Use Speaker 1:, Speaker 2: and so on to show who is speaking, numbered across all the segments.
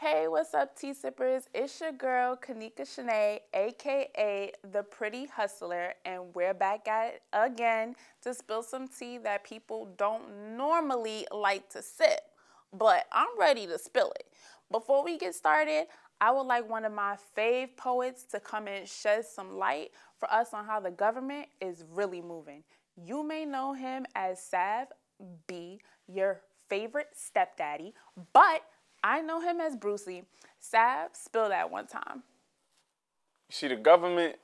Speaker 1: Hey, what's up, tea sippers? It's your girl, Kanika Shanae, aka The Pretty Hustler, and we're back at it again to spill some tea that people don't normally like to sip. But I'm ready to spill it. Before we get started, I would like one of my fave poets to come and shed some light for us on how the government is really moving. You may know him as Sav B, your favorite stepdaddy, but I know him as Brucey. Sav, spill that one time.
Speaker 2: You see, the government,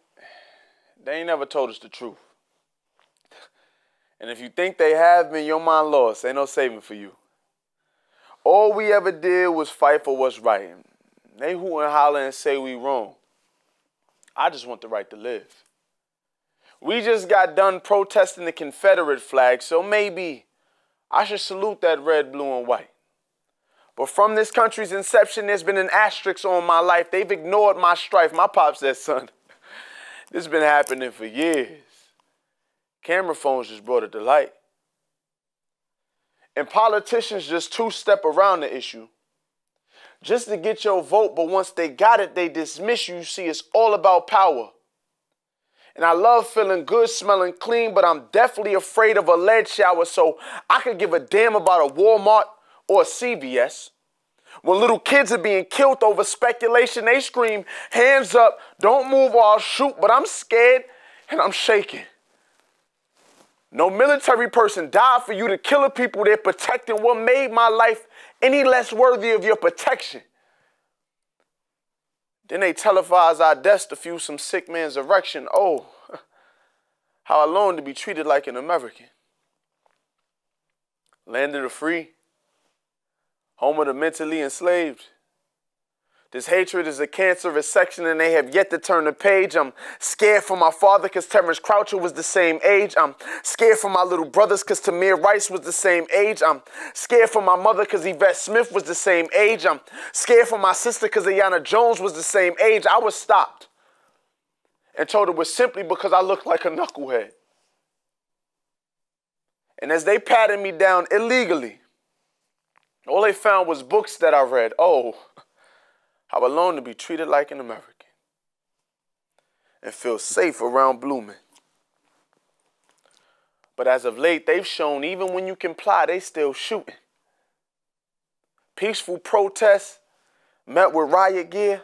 Speaker 2: they ain't never told us the truth. And if you think they have been, your mind lost. Ain't no saving for you. All we ever did was fight for what's right. They hoot and holler and say we wrong. I just want the right to live. We just got done protesting the Confederate flag, so maybe I should salute that red, blue, and white. But from this country's inception, there's been an asterisk on my life. They've ignored my strife. My pop said, son, this has been happening for years. Camera phones just brought it to light. And politicians just two-step around the issue just to get your vote, but once they got it, they dismiss you. You see, it's all about power. And I love feeling good, smelling clean, but I'm definitely afraid of a lead shower, so I could give a damn about a Walmart or a CVS. When little kids are being killed over speculation, they scream, hands up, don't move or I'll shoot, but I'm scared and I'm shaking. No military person died for you to kill the people they're protecting. What made my life any less worthy of your protection? Then they televise our deaths to fuel some sick man's erection. Oh, how I long to be treated like an American. Land of the free. Home of the mentally enslaved. This hatred is a cancerous section and they have yet to turn the page. I'm scared for my father because Terrence Croucher was the same age. I'm scared for my little brothers because Tamir Rice was the same age. I'm scared for my mother because Yvette Smith was the same age. I'm scared for my sister because Ayanna Jones was the same age. I was stopped and told it was simply because I looked like a knucklehead. And as they patted me down illegally, all they found was books that I read. Oh, how I long to be treated like an American and feel safe around blue men. But as of late, they've shown even when you comply, they still shooting. Peaceful protests met with riot gear.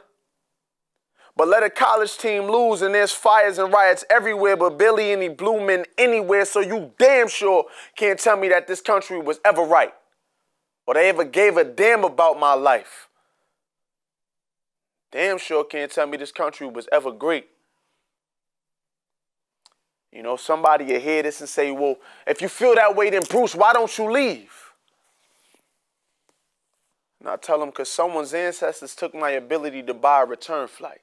Speaker 2: But let a college team lose and there's fires and riots everywhere, but barely any blue men anywhere. So you damn sure can't tell me that this country was ever right or they ever gave a damn about my life. Damn sure can't tell me this country was ever great. You know, somebody will hear this and say, well, if you feel that way, then Bruce, why don't you leave? And I tell them, because someone's ancestors took my ability to buy a return flight.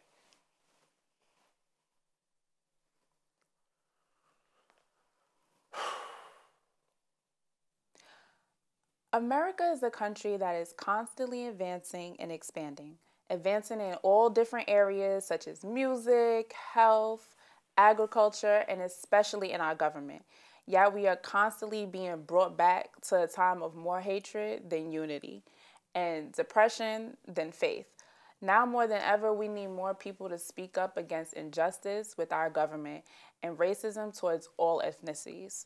Speaker 1: America is a country that is constantly advancing and expanding. Advancing in all different areas such as music, health, agriculture, and especially in our government. Yet we are constantly being brought back to a time of more hatred than unity and depression than faith. Now more than ever, we need more people to speak up against injustice with our government and racism towards all ethnicities.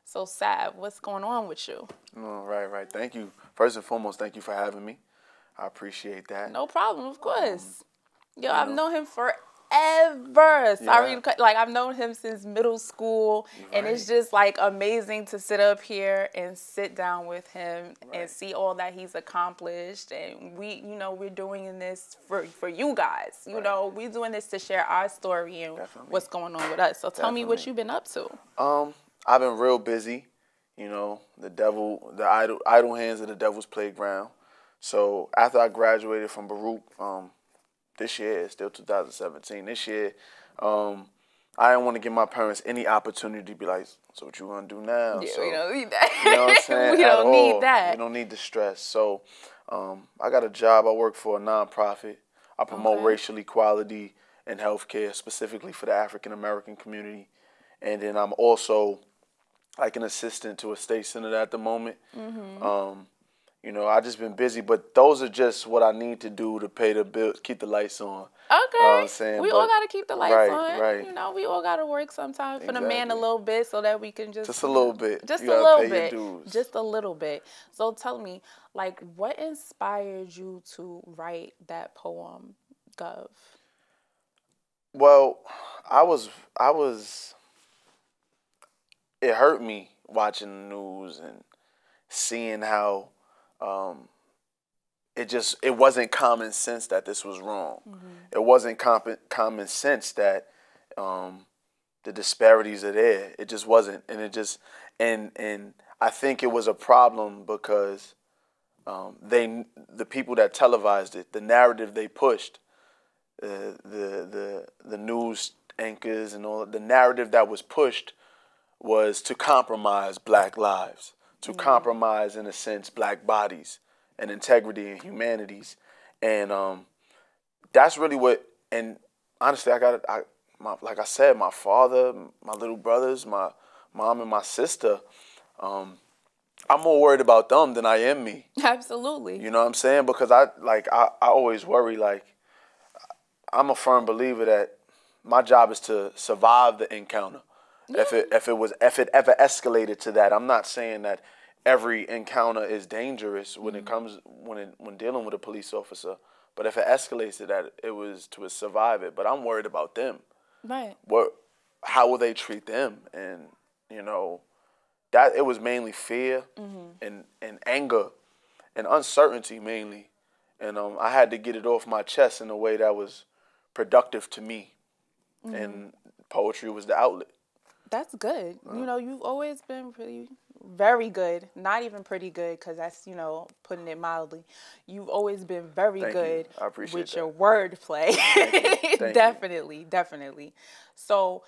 Speaker 1: So, Sav, what's going on with you?
Speaker 2: Oh, right. Thank you. First and foremost, thank you for having me. I appreciate that.
Speaker 1: No problem, of course. I've known him forever. Sorry, like I've known him since middle school, and it's just like amazing to sit up here and sit down with him and see all that he's accomplished. And we're doing this for you guys. You know, we're doing this to share our story and what's going on with us. So tell me what you've been up to.
Speaker 2: I've been real busy. You know, the idle hands of the devil's playground. So after I graduated from Baruch, this year, it's still 2017, this year, I didn't want to give my parents any opportunity to be like, so what you going to do now?
Speaker 1: Yeah,
Speaker 2: so,
Speaker 1: we don't need that.
Speaker 2: You know what I'm saying?
Speaker 1: We don't need that.
Speaker 2: We don't need the stress. So I got a job. I work for a nonprofit. I promote racial equality in healthcare, specifically for the African-American community. And then I'm also like an assistant to a state senator at the moment. You know, I just been busy, but those are just what I need to do to pay the bills, keep the lights on.
Speaker 1: Okay.
Speaker 2: I'm saying,
Speaker 1: We all
Speaker 2: but
Speaker 1: gotta keep the lights
Speaker 2: right,
Speaker 1: on.
Speaker 2: right,
Speaker 1: You know, we all gotta work sometimes for the man a
Speaker 2: exactly.
Speaker 1: little bit so that we can just
Speaker 2: Just a little bit.
Speaker 1: just
Speaker 2: You
Speaker 1: a
Speaker 2: gotta
Speaker 1: little
Speaker 2: pay your
Speaker 1: bit.
Speaker 2: dues.
Speaker 1: Just a little bit. So tell me, like, what inspired you to write that poem, Gov?
Speaker 2: Well, I was. It hurt me watching the news and seeing how um, it wasn't common sense that this was wrong. It wasn't common sense that the disparities are there. It just wasn't, and it just and I think it was a problem because the people that televised it, the narrative they pushed, the news anchors and all the narrative that was pushed was to compromise black lives, to compromise in a sense black bodies and integrity and humanities, and that's really what. And honestly, like I said, my father, my little brothers, my mom, and my sister. I'm more worried about them than I am me.
Speaker 1: Absolutely.
Speaker 2: You know what I'm saying? Because I always worry. Like I'm a firm believer that my job is to survive the encounter.
Speaker 1: Yeah.
Speaker 2: If it ever escalated to that, I'm not saying that every encounter is dangerous when it comes when dealing with a police officer. But if it escalates to that, it was to survive it. But I'm worried about them.
Speaker 1: Right.
Speaker 2: How will they treat them? And you know, that it was mainly fear and anger and uncertainty mainly. And I had to get it off my chest in a way that was productive to me. And poetry was the outlet.
Speaker 1: That's good. You know, you've always been very good. Not even pretty good, because that's, putting it mildly. You've always been very
Speaker 2: Thank
Speaker 1: good
Speaker 2: you. I appreciate
Speaker 1: with
Speaker 2: that.
Speaker 1: your wordplay.
Speaker 2: Thank you.
Speaker 1: Definitely, definitely. So,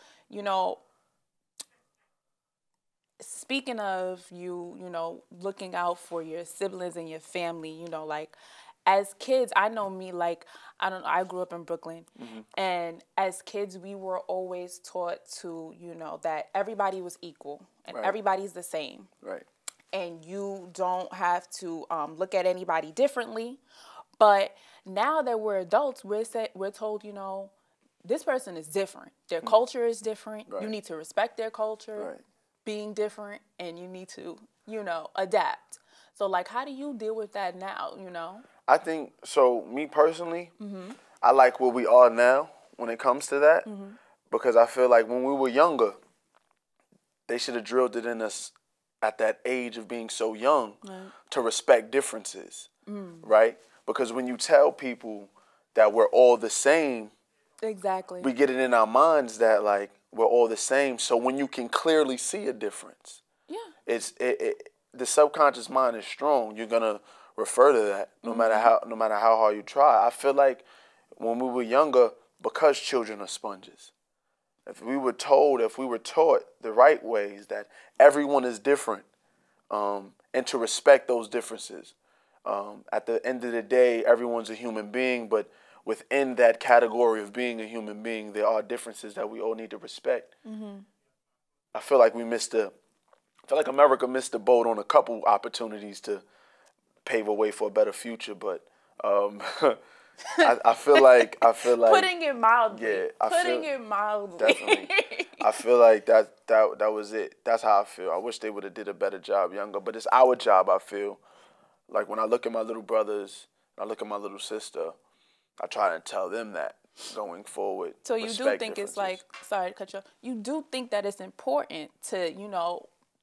Speaker 1: speaking of looking out for your siblings and your family, like as kids, I know me, like, I grew up in Brooklyn, and as kids, we were always taught to, that everybody was equal and
Speaker 2: Right.
Speaker 1: everybody's the same.
Speaker 2: Right.
Speaker 1: And you don't have to look at anybody differently. But now that we're adults, we're told, this person is different. Their culture is different.
Speaker 2: Right.
Speaker 1: You need to respect their culture,
Speaker 2: Right.
Speaker 1: being different, and you need to, adapt. So, like, how do you deal with that now,
Speaker 2: I think so. Me personally, I like where we are now when it comes to that, because I feel like when we were younger, they should have drilled it in us at that age of being so young to respect differences, right? Because when you tell people that we're all the same,
Speaker 1: Exactly.
Speaker 2: we get it in our minds that like we're all the same. So when you can clearly see a difference,
Speaker 1: Yeah.
Speaker 2: The subconscious mind is strong. You're gonna refer to that no matter how hard you try. I feel like when we were younger, because children are sponges, if we were taught the right ways that everyone is different, and to respect those differences. At the end of the day, everyone's a human being, but within that category of being a human being, there are differences that we all need to respect. I feel like America missed the boat on a couple opportunities to pave a way for a better future, but I feel like
Speaker 1: Putting it mildly.
Speaker 2: Yeah,
Speaker 1: Putting it mildly.
Speaker 2: definitely. I feel like that was it. That's how I feel. I wish they would have did a better job younger, but it's our job. I feel like when I look at my little brothers, I look at my little sister, I try to tell them that going forward.
Speaker 1: So you do think it's like, sorry to cut you off, you do think that it's important to,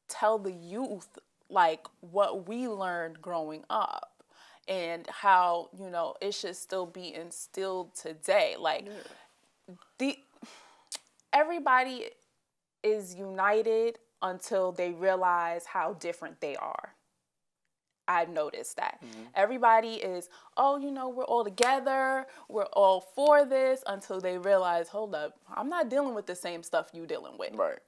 Speaker 1: tell the youth like what we learned growing up and how, it should still be instilled today. Like everybody is united until they realize how different they are. I've noticed that. Everybody is, we're all together, we're all for this, until they realize, hold up, I'm not dealing with the same stuff you dealing with.
Speaker 2: Right.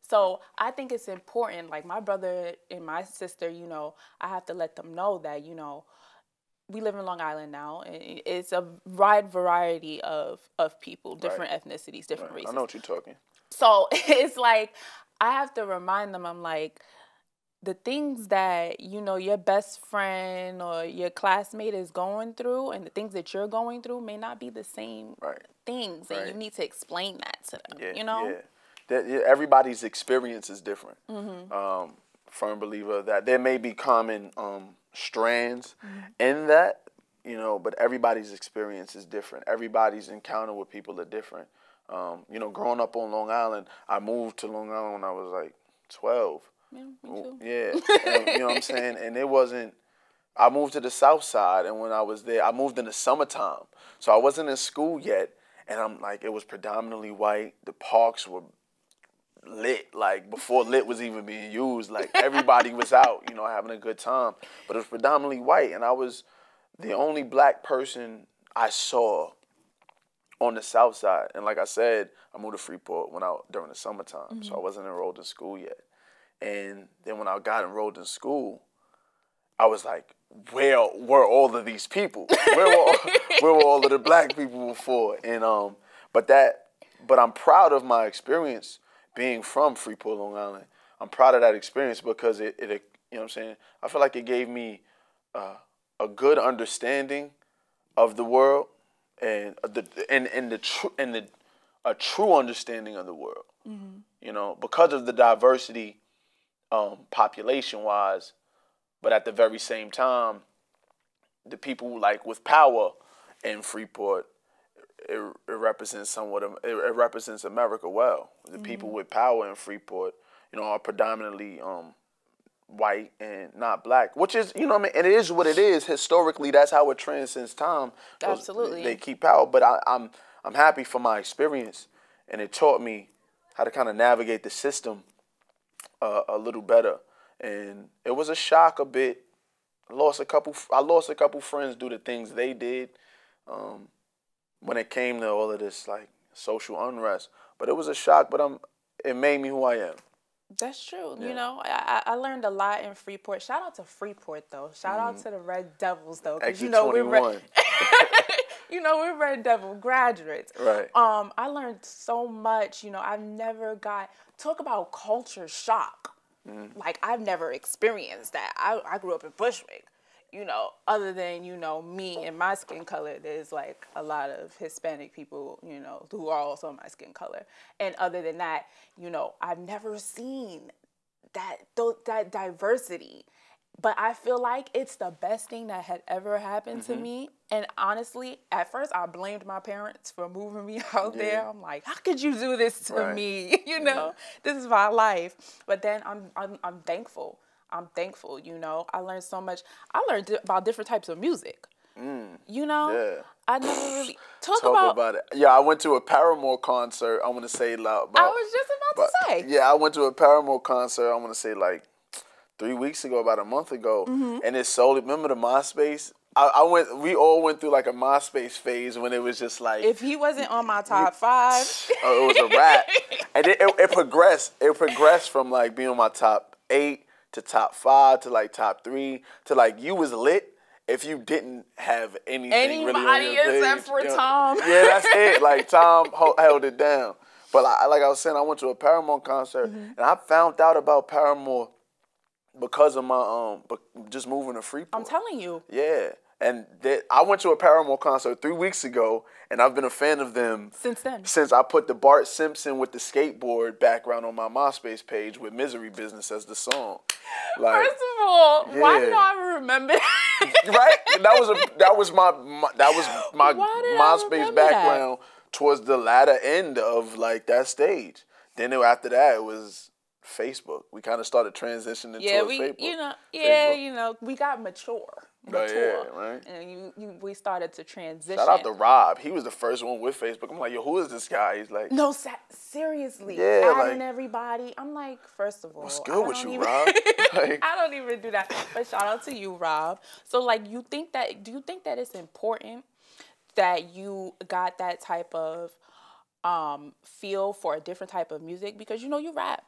Speaker 1: So I think it's important, like my brother and my sister, I have to let them know that, we live in Long Island now, and it's a wide variety of people, different ethnicities, different races.
Speaker 2: I know what you're talking.
Speaker 1: So it's like, I have to remind them, I'm like, the things that your best friend or your classmate is going through and the things that you're going through may not be the same
Speaker 2: Right.
Speaker 1: things, and you need to explain that to them.
Speaker 2: Yeah. Everybody's experience is different. Firm believer that there may be common strands in that, but everybody's experience is different. Everybody's encounter with people are different. Growing up on Long Island, I moved to Long Island when I was like 12.
Speaker 1: Yeah, me too.
Speaker 2: Yeah, and, you know what I'm saying? And it wasn't, I moved to the South Side, and when I was there, I moved in the summertime. So I wasn't in school yet, and I'm like, it was predominantly white. The parks were lit, like before lit was even being used. Like everybody was out, having a good time. But it was predominantly white, and I was the only black person I saw on the South Side. And like I said, I moved to Freeport during the summertime, so I wasn't enrolled in school yet. And then when I got enrolled in school, I was like, where were all of these people? Where were all of the black people before? And but I'm proud of my experience being from Freeport, Long Island. I'm proud of that experience because it you know what I'm saying? I feel like it gave me a good understanding of the world and a true understanding of the world. Because of the diversity population-wise, but at the very same time, the people like with power in Freeport, it represents it represents America well. The people with power in Freeport, are predominantly white and not black, which is, what I mean, and it is what it is. Historically, that's how it trends since time.
Speaker 1: Absolutely.
Speaker 2: They keep power, but I'm happy for my experience, and it taught me how to kind of navigate the system a little better. And it was a shock a bit. I lost a couple friends due to things they did when it came to all of this like social unrest. But it was a shock, but it made me who I am.
Speaker 1: That's true.
Speaker 2: Yeah.
Speaker 1: I learned a lot in Freeport. Shout out to Freeport, though. Shout out to the Red Devils, though, because
Speaker 2: Exit 21.
Speaker 1: we're Red Devil graduates.
Speaker 2: Right.
Speaker 1: I learned so much. I've never talk about culture shock. Like I've never experienced that. I grew up in Bushwick. Other than, me and my skin color, there's like a lot of Hispanic people, who are also my skin color. And other than that, I've never seen that diversity. But I feel like it's the best thing that had ever happened to me. And honestly, at first I blamed my parents for moving me out there. I'm like, how could you do this to me? This is my life. But then I'm thankful. I'm thankful, I learned so much. I learned about different types of music.
Speaker 2: Yeah.
Speaker 1: I never really
Speaker 2: talk about it. Yeah, I went to a Paramore concert. I want to say loud.
Speaker 1: I was just about to say.
Speaker 2: Yeah, I went to a Paramore concert. I want to say like 3 weeks ago, about a month ago, and it's solely. Remember the MySpace? We all went through like a MySpace phase when it was just like.
Speaker 1: If he wasn't on my top 5,
Speaker 2: it was a wrap. And it progressed. It progressed from like being on my top 8 to top 5 to like top 3 to like you was lit if you didn't have anything really on your page.
Speaker 1: Except for Tom.
Speaker 2: Yeah, that's it. Like Tom held it down. But like I was saying, I went to a Paramore concert and I found out about Paramore because of my just moving to Freeport.
Speaker 1: I'm telling you.
Speaker 2: Yeah. And I went to a Paramore concert 3 weeks ago, and I've been a fan of them
Speaker 1: since then.
Speaker 2: Since I put the Bart Simpson with the skateboard background on my MySpace page with "Misery Business" as the song. Like,
Speaker 1: first of all, why do I remember?
Speaker 2: Right? That was my MySpace background towards the latter end of like that stage. Then after that, it was Facebook. We kind of started transitioning towards Facebook.
Speaker 1: We got mature.
Speaker 2: Right.
Speaker 1: And we started to transition.
Speaker 2: Shout out to Rob. He was the first one with Facebook. I'm like, yo, who is this guy? He's like,
Speaker 1: no, seriously, adding everybody. I'm like, first of all,
Speaker 2: what's good with you, Rob?
Speaker 1: I don't even do that. But shout out to you, Rob. So, like, do you think that it's important that you got that type of feel for a different type of music? Because you rap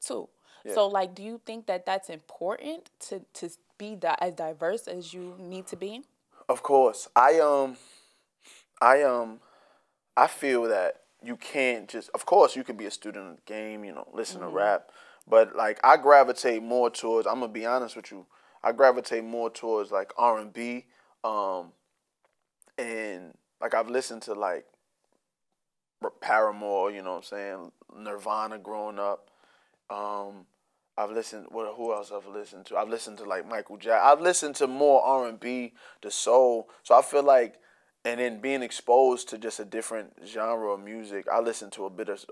Speaker 1: too. Yeah. So, like, do you think that that's important to be as diverse as you need to be?
Speaker 2: Of course. I feel that you can't just, of course you can be a student of the game, listen to rap, But like I gravitate more towards. I'm gonna be honest with you. I gravitate more towards like R&B, and like I've listened to like Paramore. You know what I'm saying? Nirvana growing up. I've listened. Who else I've listened to? I've listened to like Michael Jackson. I've listened to more R&B, the soul. So I feel like, and then being exposed to just a different genre of music, I listened to a bit of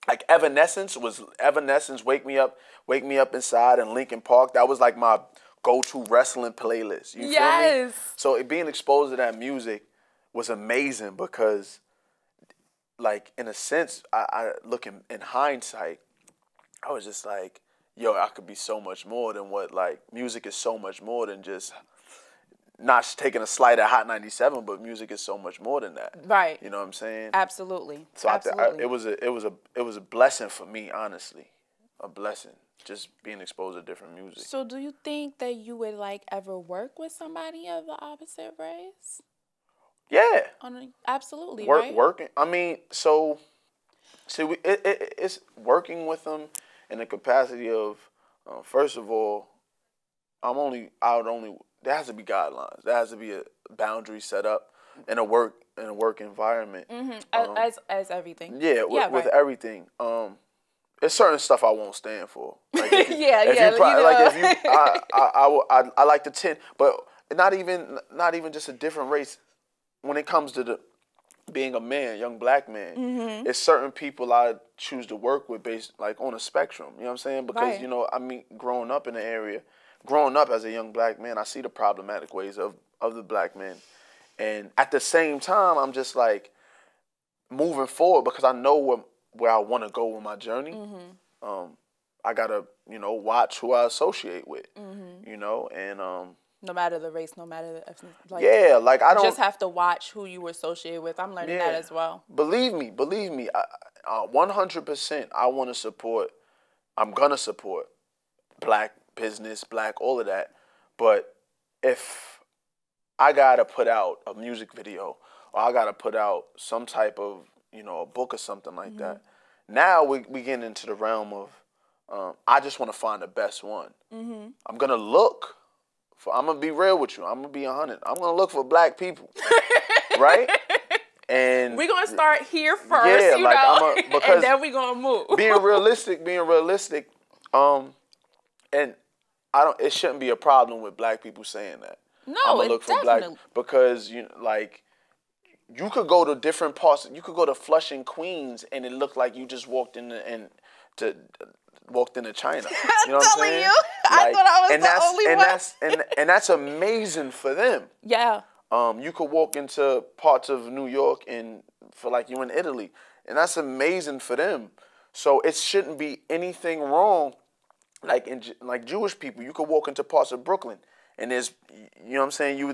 Speaker 2: like Evanescence. Wake Me Up Inside, and Linkin Park. That was like my go-to wrestling playlist. You feel me? So being exposed to that music was amazing because, like in a sense, I look in hindsight, I was just like, yo, I could be so much more than what, like, music is so much more than just, not taking a slight at Hot 97, but music is so much more than that.
Speaker 1: Right.
Speaker 2: You know what I'm saying?
Speaker 1: Absolutely.
Speaker 2: So
Speaker 1: Absolutely.
Speaker 2: it was a blessing for me, honestly. A blessing. Just being exposed to different music.
Speaker 1: So do you think that you would like ever work with somebody of the opposite race?
Speaker 2: Yeah.
Speaker 1: Absolutely, right?
Speaker 2: Working. I mean, so see, it's working with them in the capacity of, first of all, there has to be guidelines. There has to be a boundary set up in a work environment.
Speaker 1: As everything.
Speaker 2: Yeah, with
Speaker 1: right.
Speaker 2: everything. There's certain stuff I won't stand for. Like
Speaker 1: Like
Speaker 2: I like the 10, but not even just a different race. When it comes to being a man, young black man, it's certain people I choose to work with based like on a spectrum. You know what I'm saying? Because I mean, growing up in the area, growing up as a young black man, I see the problematic ways of the black men, and at the same time, I'm just like moving forward because I know where I want to go with my journey. I gotta watch who I associate with. And
Speaker 1: no matter the race, no matter the ethnic,
Speaker 2: like I don't
Speaker 1: just have to watch who you associate with. I'm learning that as well.
Speaker 2: Believe me, 100%. I'm gonna support black business, black all of that. But if I gotta put out a music video or I gotta put out some type of a book or something like that, now we get into the realm of I just want to find the best one. I'm gonna look. I'm gonna be real with you. I'm gonna be 100. I'm gonna look for black people, right? And
Speaker 1: we're gonna start here first, because and then we're gonna move.
Speaker 2: being realistic. And it shouldn't be a problem with black people saying that.
Speaker 1: No,
Speaker 2: I'm gonna look for black because you could go to different parts. You could go to Flushing, Queens, and it looked like you just walked into China. You know what I'm saying?
Speaker 1: I thought I was the only one.
Speaker 2: And that's amazing for them.
Speaker 1: Yeah.
Speaker 2: You could walk into parts of New York and feel like you're in Italy, and that's amazing for them. So it shouldn't be anything wrong. Like Jewish people, you could walk into parts of Brooklyn, and there's, you know what I'm saying, you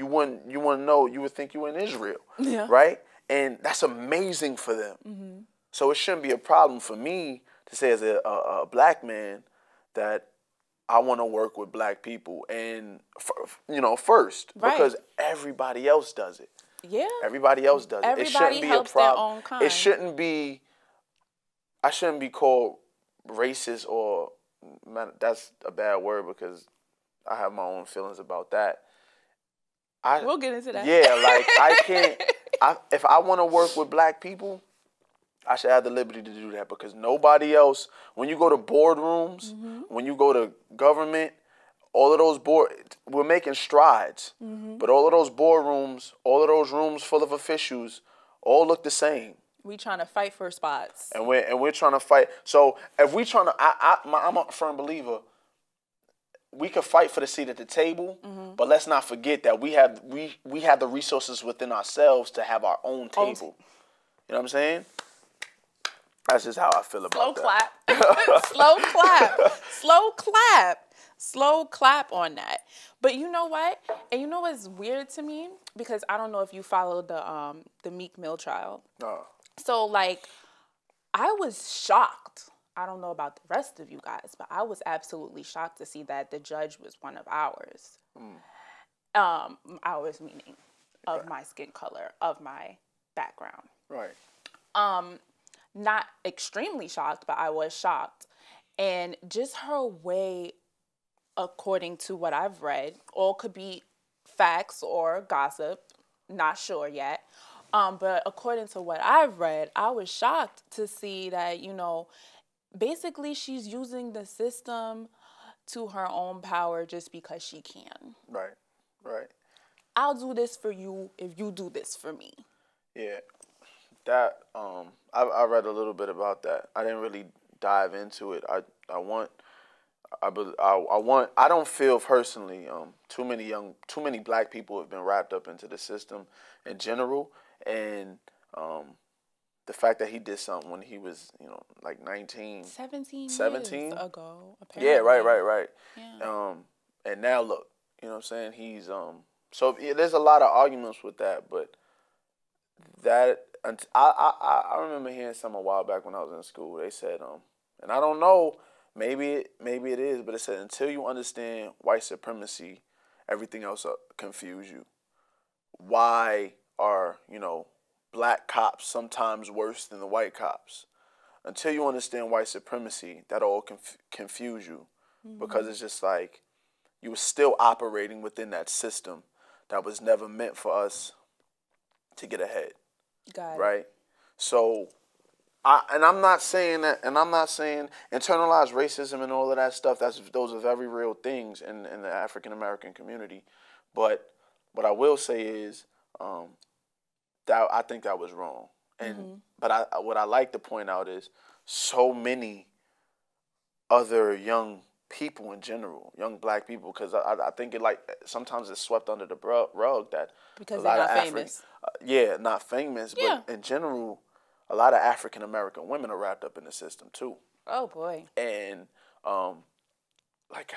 Speaker 2: wouldn't know, you would think you were in Israel, right? And that's amazing for them. So it shouldn't be a problem for me to say as a black man that I want to work with black people, and first, because everybody else does it.
Speaker 1: Yeah,
Speaker 2: everybody else does it.
Speaker 1: Everybody
Speaker 2: it shouldn't be
Speaker 1: helps
Speaker 2: a problem.
Speaker 1: Their own kind.
Speaker 2: It shouldn't be. I shouldn't be called racist or. That's a bad word because I have my own feelings about that.
Speaker 1: We'll get into that.
Speaker 2: Yeah, like I can't. If I want to work with black people, I should have the liberty to do that because nobody else. When you go to boardrooms, when you go to government, all of those we're making strides. But all of those boardrooms, all of those rooms full of officials, all look the same.
Speaker 1: We trying to fight for spots.
Speaker 2: And we're trying to fight. So if we trying to, I'm a firm believer. We could fight for the seat at the table, but let's not forget that we have the resources within ourselves to have our own table. You know what I'm saying? That's just how I feel about that.
Speaker 1: Slow clap. Slow clap. Slow clap on that. But you know what? And you know what's weird to me? Because I don't know if you followed the Meek Mill trial. So like, I was shocked. I don't know about the rest of you guys, but I was absolutely shocked to see that the judge was one of ours. Ours meaning of my skin color, of my background.
Speaker 2: Right.
Speaker 1: Not extremely shocked, but I was shocked. And just her way, according to what I've read, all could be facts or gossip, not sure yet. But according to what I've read, I was shocked to see that, basically she's using the system to her own power just because she can.
Speaker 2: Right. Right.
Speaker 1: I'll do this for you if you do this for me.
Speaker 2: Yeah. That I read a little bit about that. I didn't really dive into it. I want I want I don't feel personally too many black people have been wrapped up into the system in general, and the fact that he did something when he was like 19,
Speaker 1: 17 years
Speaker 2: 17.
Speaker 1: ago,
Speaker 2: Yeah,
Speaker 1: apparently.
Speaker 2: right.
Speaker 1: Yeah.
Speaker 2: And now look, you know what I'm saying? He's so yeah, there's a lot of arguments with that, but that I remember hearing some a while back when I was in school. They said and I don't know, maybe it is, but it said until you understand white supremacy, everything else confuse you. Why are black cops sometimes worse than the white cops? Until you understand white supremacy, that all confuse you, because it's just like you were still operating within that system that was never meant for us to get ahead,
Speaker 1: Got it.
Speaker 2: right? So, I'm not saying that, and I'm not saying internalized racism and all of that stuff. Those are very real things in the African American community, but what I will say is that I think that was wrong, and but what I like to point out is so many other young people in general, young black people, because I think it like sometimes it's swept under the rug that a
Speaker 1: Because they're
Speaker 2: lot of
Speaker 1: not famous.
Speaker 2: yeah, not famous,
Speaker 1: Yeah.
Speaker 2: but in general, a lot of African American women are wrapped up in the system too,
Speaker 1: Oh, boy.
Speaker 2: and like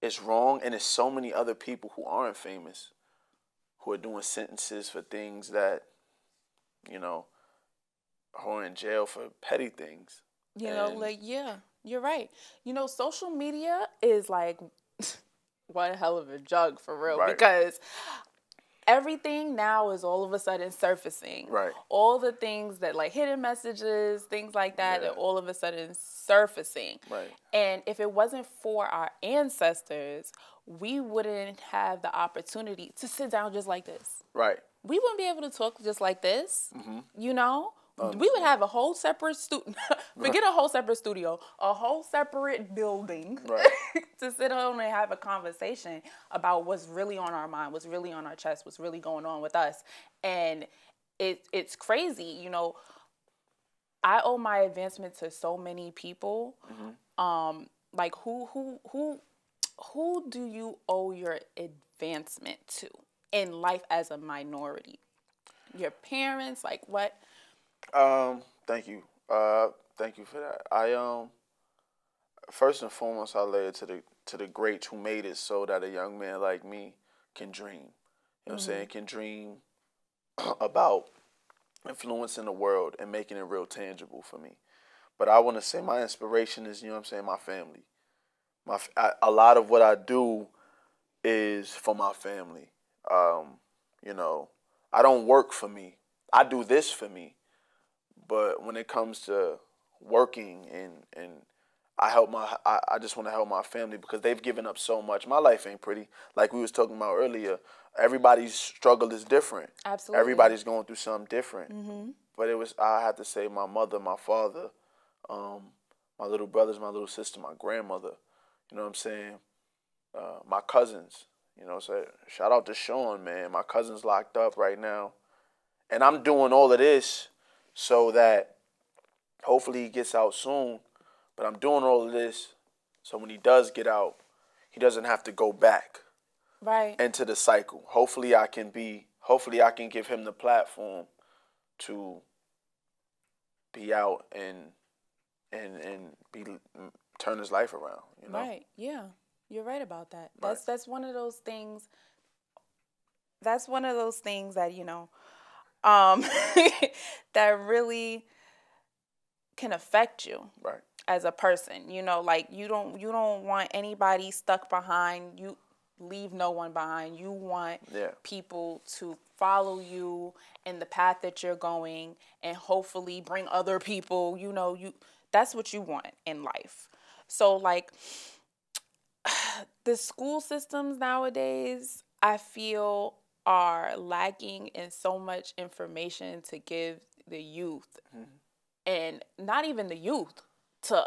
Speaker 2: it's wrong, and there's so many other people who aren't famous who are doing sentences for things that you know who are in jail for petty things. And
Speaker 1: Yeah, you're right. Social media is like one hell of a jug for real,
Speaker 2: right,
Speaker 1: because everything now is all of a sudden surfacing.
Speaker 2: right,
Speaker 1: All the things that, like, hidden messages, things like that,
Speaker 2: yeah,
Speaker 1: are all of a sudden surfacing.
Speaker 2: right,
Speaker 1: And if it wasn't for our ancestors, we wouldn't have the opportunity to sit down just like this.
Speaker 2: right.
Speaker 1: We wouldn't be able to talk just like this. You know, we would
Speaker 2: Understand.
Speaker 1: have a whole separate forget a whole separate studio, a whole separate building
Speaker 2: Right.
Speaker 1: to sit on and have a conversation about what's really on our mind, what's really on our chest, what's really going on with us. And it's crazy. I owe my advancement to so many people. Like, who do you owe your advancement to in life as a minority? Your parents, like what?
Speaker 2: Thank you. Thank you for that. First and foremost, I lay it to the greats who made it so that a young man like me can dream. You know what I'm saying? Can dream about influencing the world and making it real tangible for me. But I want to say my inspiration is, what I'm saying, my family. A lot of what I do is for my family. You know, I don't work for me. I do this for me. But when it comes to working and I just want to help my family because they've given up so much. My life ain't pretty. Like we was talking about earlier, everybody's struggle is different.
Speaker 1: Absolutely.
Speaker 2: Everybody's going through something different. But I have to say my mother, my father, my little brothers, my little sister, my grandmother, you know what I'm saying? My cousins, so shout out to Sean, man. My cousin's locked up right now. And I'm doing all of this so that hopefully he gets out soon. But I'm doing all of this so when he does get out, he doesn't have to go back
Speaker 1: Right.
Speaker 2: into the cycle. Hopefully I can give him the platform to be out and be turn his life around,
Speaker 1: Right. Yeah. You're right about that.
Speaker 2: Right.
Speaker 1: That's one of those things. That's one of those things that, that really can affect you.
Speaker 2: Right.
Speaker 1: As a person, like you don't want anybody stuck behind. You leave no one behind. You want people to follow you in the path that you're going and hopefully bring other people, That's what you want in life. So like the school systems nowadays, I feel, are lacking in so much information to give the youth, and not even the youth, to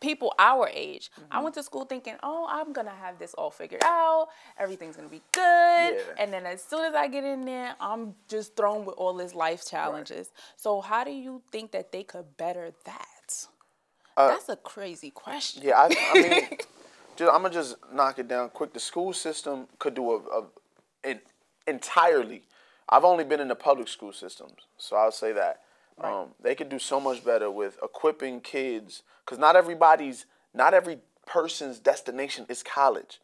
Speaker 1: people our age. I went to school thinking, oh, I'm gonna have this all figured out, everything's gonna be good, and then as soon as I get in there, I'm just thrown with all these life challenges. So how do you think that they could better that? That's a crazy question.
Speaker 2: Yeah, I mean, I'm gonna just knock it down quick. The school system could do entirely. I've only been in the public school systems, so I'll say that they could do so much better with equipping kids, because not every person's destination is college.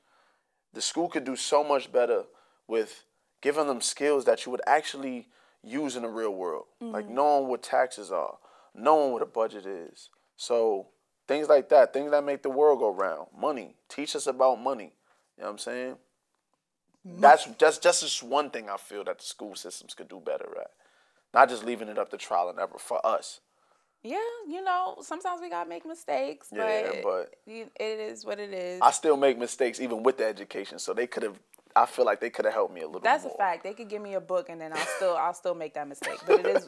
Speaker 2: The school could do so much better with giving them skills that you would actually use in the real world, like knowing what taxes are, knowing what a budget is. So things like that, things that make the world go round. Money. Teach us about money. You know what I'm saying? That's just one thing I feel that the school systems could do better at. Not just leaving it up to trial and error for us.
Speaker 1: Yeah, sometimes we gotta make mistakes, but it is what it is.
Speaker 2: I still make mistakes even with the education, so I feel like they could have helped me a little
Speaker 1: That's
Speaker 2: more.
Speaker 1: a fact. They could give me a book and then I'll still make that mistake. But it is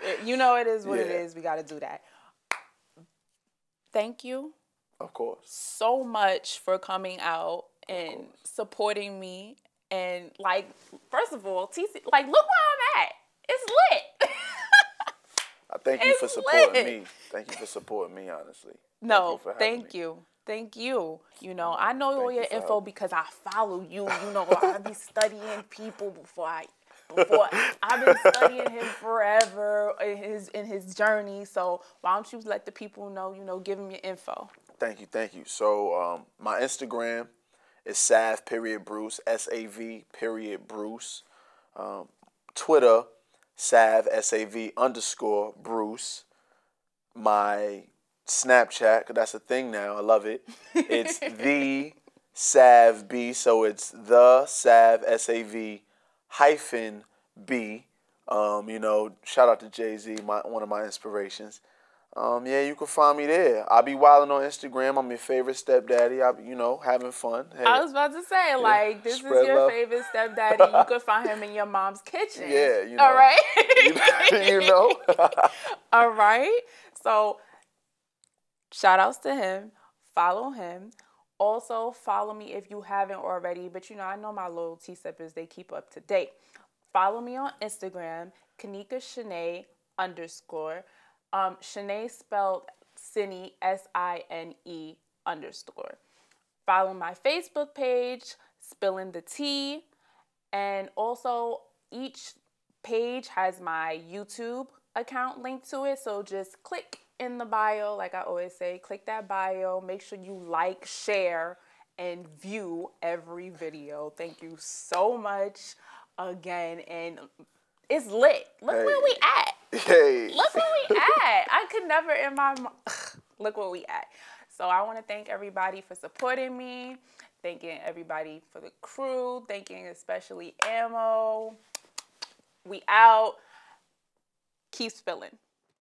Speaker 1: what it is. We gotta do that. Thank you.
Speaker 2: Of course.
Speaker 1: So much for coming out and supporting me. And like, first of all, TC, like, look where I'm at. It's lit.
Speaker 2: I thank you for supporting me. Thank you for supporting me, honestly.
Speaker 1: No, thank you. Thank you. I know all your info because I follow you. I be studying people before I've been studying him forever in his journey. So why don't you let the people know, give them your info.
Speaker 2: Thank you. So my Instagram is Sav.Bruce, SAV.Bruce. Twitter, Sav_Bruce. My Snapchat, because that's a thing now. I love it. It's the Sav B, so it's the Sav SAV-B. Shout out to Jay-Z, one of my inspirations. You can find me there. I'll be wilding on Instagram. I'm your favorite stepdaddy. I'll be, having fun. Hey,
Speaker 1: I was about to say, this is your love. Favorite stepdaddy. You could find him in your mom's kitchen.
Speaker 2: Yeah,
Speaker 1: All right? All right? So, shout outs to him. Follow him. Also, follow me if you haven't already. But, I know my loyalty steppers, they keep up to date. Follow me on Instagram, Kanika Shanae _ Shanae spelled Sine, SINE _. Follow my Facebook page, Spillin the Tea. And also, each page has my YouTube account linked to it. So just click in the bio, like I always say, click that bio. Make sure you like, share, and view every video. Thank you so much again. And it's lit. Look where we at.
Speaker 2: Hey.
Speaker 1: Look where we at. I could never in my look where we at. So I want to thank everybody for supporting me. Thanking everybody for the crew. Thanking especially Ammo. We out. Keep spilling.